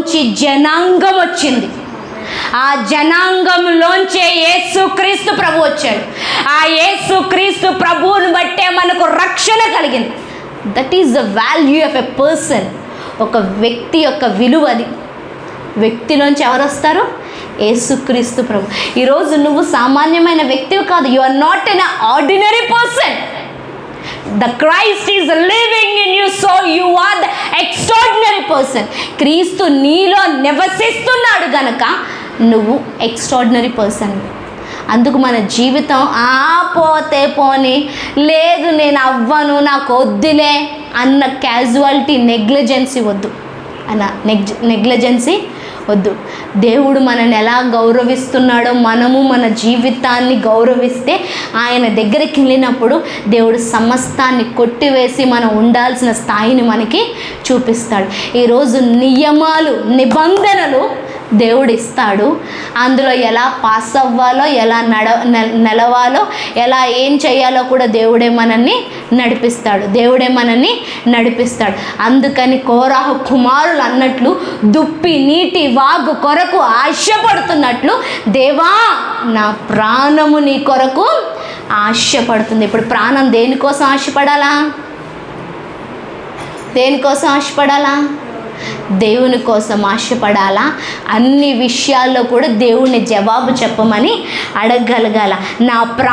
జనాంగం వచ్చింది. ఆ జనాంగంలోంచే యేసుక్రీస్తు ప్రభు వచ్చాడు. ఆ యేసుక్రీస్తు ప్రభువుని బట్టే మనకు రక్షణ కలిగింది. That is the value of a person. ఒక వ్యక్తి యొక్క విలువ అది. వ్యక్తిలోంచి ఎవరు వస్తారు? యేసుక్రీస్తు ప్రభు. ఈరోజు నువ్వు సామాన్యమైన వ్యక్తివి కాదు. You are not an ordinary person. The Christ is living in you, so you are the extraordinary person. క్రీస్తు నీలో నివసిస్తున్నాడు గనక నువ్వు ఎక్స్ట్రాడినరీ పర్సన్. అందుకు మన జీవితం పోతే పోని, లేదు నేను అవ్వను, నాకు వద్దులే అన్న క్యాజువాలిటీ, నెగ్లిజెన్సీ వద్దు. నెగ్లిజెన్సీ వద్దు. దేవుడు మనల్ని ఎలా గౌరవిస్తున్నాడో మనము మన జీవితాన్ని గౌరవిస్తే ఆయన దగ్గరికి వెళ్ళినప్పుడు దేవుడు సమస్తాన్ని కొట్టివేసి మనం ఉండాల్సిన స్థాయిని మనకి చూపిస్తాడు. ఈరోజు నియమాలు, నిబంధనలు దేవుడు ఇస్తాడు. అందులో ఎలా పాస్ అవ్వాలో, ఎలా నిలవాలో, ఎలా ఏం చేయాలో కూడా దేవుడే మనల్ని నడిపిస్తాడు. అందుకని కోరాహు కుమారులు అన్నట్లు దుప్పి నీటి వాగు కొరకు ఆశపడుతున్నట్లు, దేవా నా ప్రాణము నీ కొరకు ఆశపడుతుంది. ఇప్పుడు ప్రాణం దేనికోసం ఆశపడాలా? దేవుని కోసం ఆశపడాలా? అన్ని విషయాల్లో కూడా దేవుని జవాబు చెప్పమని అడగగలగాల. నా